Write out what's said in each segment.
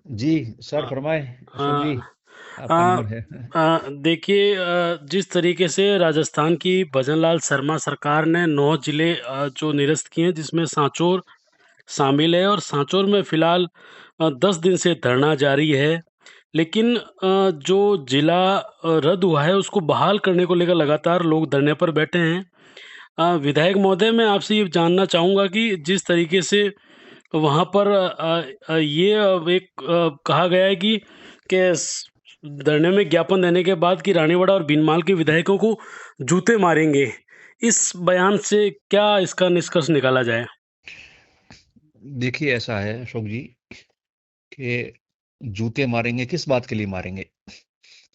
जी sir हाँ। फरमाए। अशोक जी, हाँ। आपका आ, नंबर है। देखिए, जिस तरीके से राजस्थान की भजनलाल शर्मा सरकार ने 9 जिले जो निरस्त किए हैं, जिसमें सांचौर शामिल है, और सांचौर में फिलहाल 10 दिन से धरना जारी है। लेकिन जो जिला रद्द हुआ है उसको बहाल करने को लेकर लगातार लोग धरने पर बैठे हैं। विधायक महोदय, मैं आपसे ये जानना चाहूँगा कि जिस तरीके से वहाँ पर ये एक कहा गया है कि धरने में ज्ञापन देने के बाद कि रानीवाड़ा और भीनमाल के विधायकों को जूते मारेंगे। इस बयान से क्या इसका निष्कर्ष निकाला जाए? देखिए ऐसा है अशोक जी कि जूते मारेंगे, किस बात के लिए मारेंगे?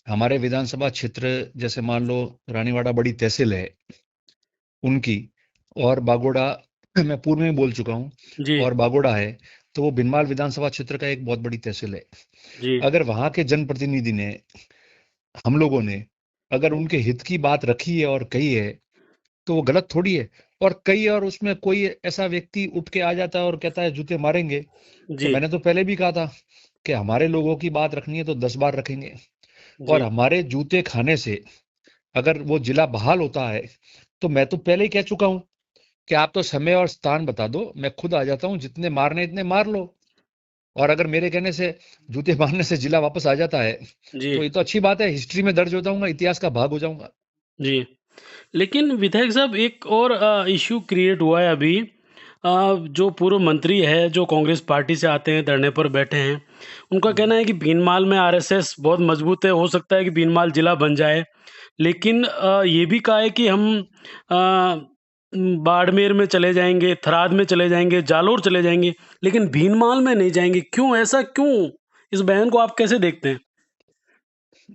हमारे विधानसभा क्षेत्र, जैसे मान लो रानीवाड़ा बड़ी तहसील है उनकी, और बागोड़ा मैं पूर्व में बोल चुका हूँ, जी, और बागोड़ा है, तो वो भिनमाल विधानसभा क्षेत्र का एक बहुत बड़ी तहसील है। जी, अगर वहां के जनप्रतिनिधि ने, हम लोगों ने, अगर उनके हित की बात रखी है और कही है, तो वो गलत थोड़ी है। और कई, और उसमें कोई ऐसा व्यक्ति उठ के आ जाता है और कहता है जूते मारेंगे, तो जी, मैंने तो पहले भी कहा था कि हमारे लोगों की बात रखनी है तो 10 बार रखेंगे। और जी, हमारे जूते खाने से अगर वो जिला बहाल होता है, तो मैं तो पहले ही कह चुका हूं कि आप तो समय और स्थान बता दो, मैं खुद आ जाता हूं, जितने मारने इतने मार लो। और अगर मेरे कहने से जूते मारने से जिला वापस आ जाता है, जी, तो ये तो अच्छी बात है, हिस्ट्री में दर्ज हो जाऊंगा, इतिहास का भाग हो जाऊंगा। जी। लेकिन विधायक साहब, एक और इश्यू क्रिएट हुआ है अभी। जो पूर्व मंत्री है, जो कांग्रेस पार्टी से आते हैं, धरने पर बैठे हैं, उनका कहना है कि भीनमाल में आरएसएस बहुत मजबूत है, हो सकता है कि भीनमाल जिला बन जाए। लेकिन ये भी कहा है कि हम बाड़मेर में चले जाएंगे, थराद में चले जाएंगे, जालोर चले जाएंगे, लेकिन भीनमाल में नहीं जाएंगे। क्यों ऐसा, क्यों? इस बयान को आप कैसे देखते हैं?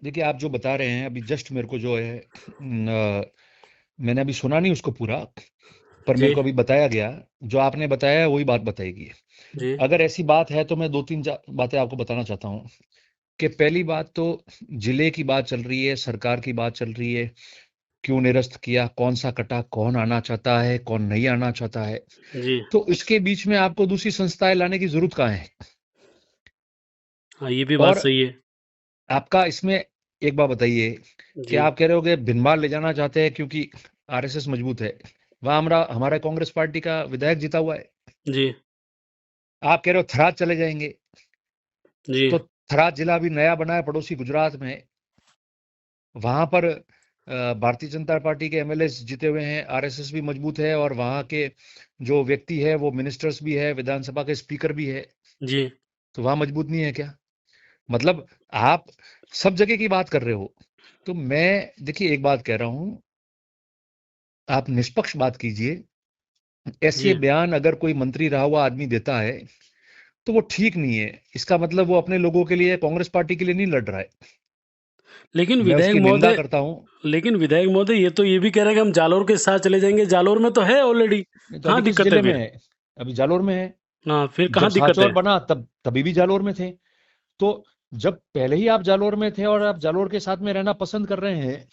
देखिए आप जो बता रहे हैं अभी जस्ट मेरे को जो है मैंने अभी सुना नहीं उसको पूरा, पर मेरे जी, को अभी बताया गया। जो आपने बताया है वही बात बताएगी। जी, अगर ऐसी बात है तो मैं दो तीन बातें आपको बताना चाहता हूँ। कि पहली बात तो, जिले की बात चल रही है, सरकार की बात चल रही है, क्यों निरस्त किया, कौन सा कटा, कौन आना चाहता है, कौन नहीं आना चाहता है, जी। तो इसके बीच में आपको दूसरी संस्थाएं लाने की जरूरत कहाँ है? हाँ, ये भी बात और सही है। आपका इसमें, एक बात बताइए, कि जी, आप कह रहे हो कि भिनमाल ले जाना चाहते हैं क्योंकि आरएसएस मजबूत है, वहां हमारा हमारा कांग्रेस पार्टी का विधायक जीता हुआ है। जी, आप कह रहे हो थराद चले जाएंगे, जी, तो थराद जिला भी नया बना है पड़ोसी गुजरात में, वहां पर भारतीय जनता पार्टी के एमएलए जीते हुए हैं, आरएसएस भी मजबूत है, और वहां के जो व्यक्ति है वो मिनिस्टर्स भी है, विधानसभा के स्पीकर भी है, जी, तो वहां मजबूत नहीं है क्या? मतलब आप सब जगह की बात कर रहे हो। तो मैं, देखिए एक बात कह रहा हूं, आप निष्पक्ष बात कीजिए। ऐसे जी। बयान अगर कोई मंत्री रहा हुआ आदमी देता है, तो वो ठीक नहीं है। इसका मतलब वो अपने लोगों के लिए, कांग्रेस पार्टी के लिए नहीं लड़ रहा है। लेकिन मैं विधायक उसकी निंदा महोदय करता हूं। लेकिन विधायक महोदय, ये तो ये भी कह रहे हैं कि हम जालोर के साथ चले जाएँगे। जालोर में तो है ऑलरेडी। नहीं तो अभी कहाँ किस दिक्कत है जिले में फिर? है? अभी जालोर में है। हाँ, फिर जब कहाँ दिक्कत सांचौर है? बना तब तभी भी जालोर में थे। तो जब पहले ही आप जालोर में थे और आप जालोर के साथ में रहना पसंद कर रहे हैं,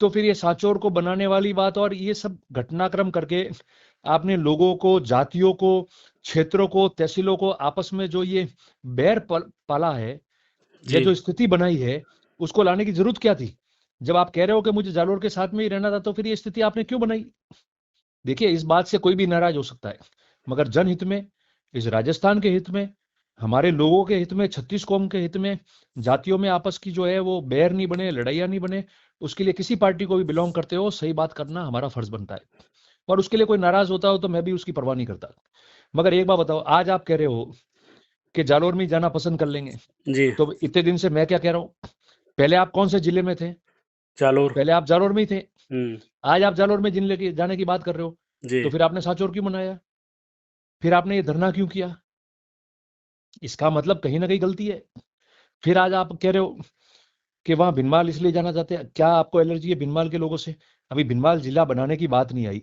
तो फिर ये सांचौर को बनाने वाली बात और ये सब घटनाक्रम करके आपने लोगों को, जातियों को, क्षेत्रों को, तहसीलों को आपस में जो ये बैर पाला है, या जी, जो स्थिति बनाई है, उसको लाने की जरूरत क्या थी? जब आप कह रहे हो कि मुझे जालोर के साथ में ही रहना था, तो फिर ये स्थिति आपने क्यों बनाई? देखिए इस बात से कोई भी नाराज हो सकता है, मगर जनहित में, इस राजस्थान के हित में, हमारे लोगों के हित में, 36 कौम के हित में, जातियों में आपस की जो है वो बैर नहीं बने, लड़ाइयाँ नहीं बने, उसके लिए किसी पार्टी को भी बिलोंग करते हो सही बात करना हमारा फर्ज बनता है। और उसके लिए कोई नाराज होता हो तो मैं भी उसकी परवाह नहीं करता। मगर एक बात बताओ, आज आप कह रहे हो कि जालोर में जाना पसंद कर लेंगे, जी, तो इतने दिन से मैं क्या कह रहा हूँ? पहले आप कौन से जिले में थे? जालोर। पहले आप जालोर में ही थे। हुँ, आज आप जालोर में जिले की जाने की बात कर रहे हो, जी, तो फिर आपने सांचौर क्यों मनाया? फिर आपने ये धरना क्यों किया? इसका मतलब कहीं ना कहीं गलती है। फिर आज आप कह रहे हो कि वहां भिनमाल इसलिए जाना चाहते हैं, क्या आपको एलर्जी है भिनमाल के लोगों से? अभी भिनमाल जिला बनाने की बात नहीं आई,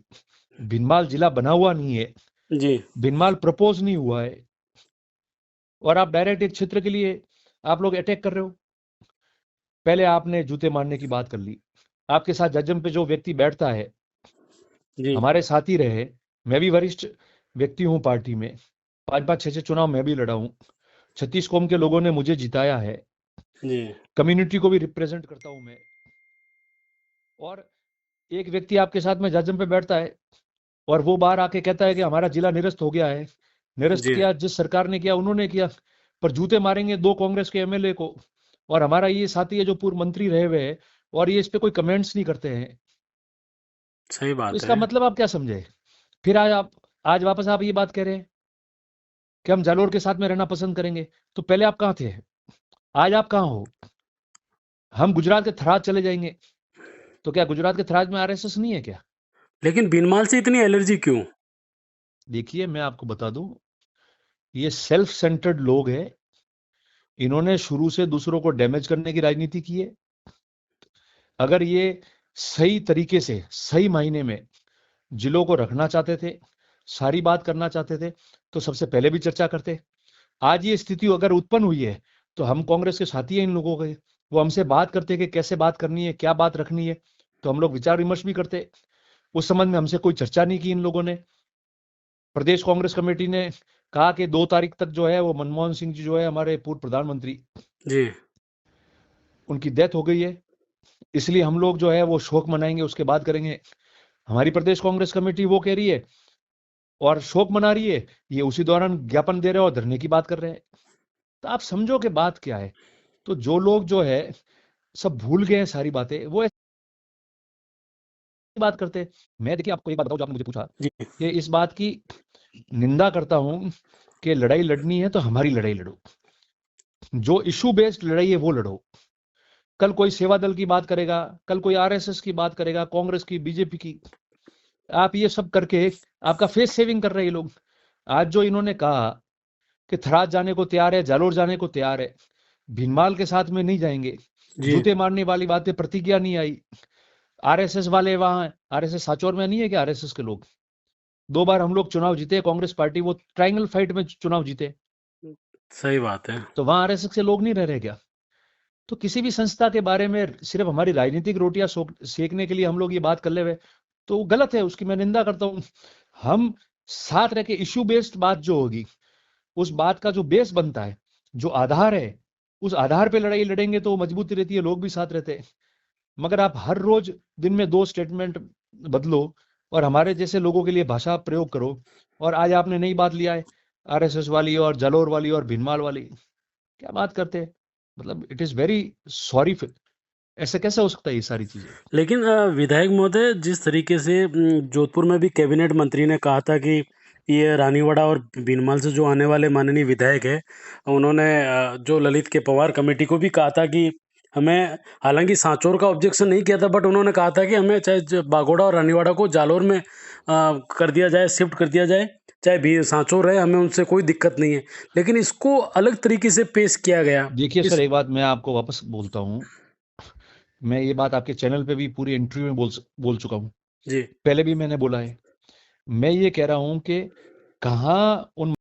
भिनमाल जिला बना हुआ नहीं है, जी, भिनमाल प्रपोज नहीं हुआ है, और आप डायरेक्ट एक क्षेत्र के लिए आप लोग अटैक कर रहे हो। पहले आपने जूते मारने की बात कर ली। आपके साथ जजम पे जो व्यक्ति बैठता है, जी, हमारे साथ ही रहे, मैं भी वरिष्ठ व्यक्ति हूं पार्टी में, 5 5 6 6 चुनाव मैं भी लड़ा हूं। 36 कौम के लोगों ने मुझे जिताया है, जी कम्युनिटी को भी रिप्रेजेंट करता हूं मैं। और एक व्यक्ति आपके साथ में जजम पे बैठता है और वो बाहर आके कहता है कि हमारा जिला निरस्त हो गया है। निरस्त जी किया जिस सरकार ने किया उन्होंने किया, पर जूते मारेंगे 2 कांग्रेस के एमएलए को। और हमारा ये साथी है जो पूर्व मंत्री रहे हुए हैं, और ये इस पे कोई कमेंट्स नहीं करते हैं। सही तो बात इसका है। मतलब आप क्या समझे? फिर आज वापस आप ये बात कह रहे हैं कि हम जालोर के साथ में रहना पसंद करेंगे। तो पहले आप कहाँ थे? आज आप कहाँ हो? हम गुजरात के थराद चले जाएंगे, तो क्या गुजरात के थराद में आरएसएस नहीं है क्या? लेकिन बीनमाल से इतनी एलर्जी क्यों? देखिए, मैं आपको बता दूं, ये सेल्फ सेंटर्ड लोग हैं। इन्होंने शुरू से दूसरों को डैमेज करने की राजनीति की है। अगर ये सही तरीके से, सही मायने में जिलों को रखना चाहते थे, सारी बात करना चाहते थे, तो सबसे पहले भी चर्चा करते। आज ये स्थिति अगर उत्पन्न हुई है, तो हम कांग्रेस के साथी हैं इन लोगों के। वो हमसे बात करते कि कैसे बात करनी है, क्या बात रखनी है, तो हम लोग विचार विमर्श भी करते। उस संबंध में हमसे कोई चर्चा नहीं की इन लोगों ने। प्रदेश कांग्रेस कमेटी ने कहा कि 2 तारीख तक जो है वो मनमोहन सिंह जी जो है हमारे पूर्व प्रधानमंत्री, जी उनकी डेथ हो गई है, इसलिए हम लोग जो है वो शोक मनाएंगे, उसके बाद करेंगे। हमारी प्रदेश कांग्रेस कमेटी वो कह रही है और शोक मना रही है, ये उसी दौरान ज्ञापन दे रहे हैं और धरने की बात कर रहे हैं। तो आप समझो कि बात क्या है। तो जो लोग जो है सब भूल गए हैं सारी बातें, वो ऐसी बात करते हैं। मैं देखिए आपको एक बात बताऊं, जो आपने मुझे पूछा जी कि इस बात की निंदा करता हूं कि लड़ाई लड़नी है तो हमारी लड़ाई लड़ो, जो इशू बेस्ड लड़ाई है वो लड़ो। कल कोई सेवा दल की बात करेगा, कल कोई आरएसएस की बात करेगा, कांग्रेस की, बीजेपी की। आप ये सब करके आपका फेस सेविंग कर रहे हैं ये लोग। आज जो इन्होंने कहा कि थराद जाने को तैयार है, जालोर जाने को तैयार है, भीनमाल के साथ में नहीं जाएंगे, जी जूते मारने वाली बातें, प्रतिज्ञा नहीं आई। आरएसएस वाले वहां, आरएसएस सांचौर में नहीं है क्या? आरएसएस के लोग 2 बार हम लोग चुनाव जीते, कांग्रेस पार्टी, वो ट्रायंगल फाइट में चुनाव जीते, सही बात है। तो वहां आरएसएस के लोग नहीं रह रहे क्या? तो किसी भी संस्था के बारे में सिर्फ हमारी राजनीतिक रोटियां सेकने के लिए हम लोग ये बात कर ले हुए, तो वो गलत है, उसकी मैं निंदा करता हूं। हम साथ रह के इश्यू बेस्ड बात जो होगी, उस बात का जो बेस बनता है, जो आधार है, उस आधार पे लड़ाई लड़ेंगे तो वो मजबूती रहती है, लोग भी साथ रहते हैं। मगर आप हर रोज दिन में 2 स्टेटमेंट बदलो और हमारे जैसे लोगों के लिए भाषा प्रयोग करो, और आज आपने नई बात लिया है आरएसएस वाली और जालोर वाली और भीनमाल वाली, क्या बात करते हैं? मतलब इट इज वेरी सॉरी। ऐसे कैसे हो सकता है ये सारी चीजें? लेकिन विधायक महोदय, जिस तरीके से जोधपुर में भी कैबिनेट मंत्री ने कहा था कि ये रानीवाड़ा और बीनमाल से जो आने वाले माननीय विधायक है, उन्होंने जो ललित के पवार कमेटी को भी कहा था कि हमें, हालांकि सांचौर का ऑब्जेक्शन नहीं किया था, बट उन्होंने कहा था कि हमें चाहे बागोड़ा और रानीवाड़ा को जालोर में कर दिया जाए, शिफ्ट कर दिया जाए, चाहे भी सांचौर रहे, हमें उनसे कोई दिक्कत नहीं है। लेकिन इसको अलग तरीके से पेश किया गया। देखिए सर, इस एक बात मैं आपको वापस बोलता हूँ। मैं ये बात आपके चैनल पे भी पूरी इंटरव्यू में बोल चुका हूँ, जी पहले भी मैंने बोला है। मैं ये कह रहा हूँ कि कहाँ उन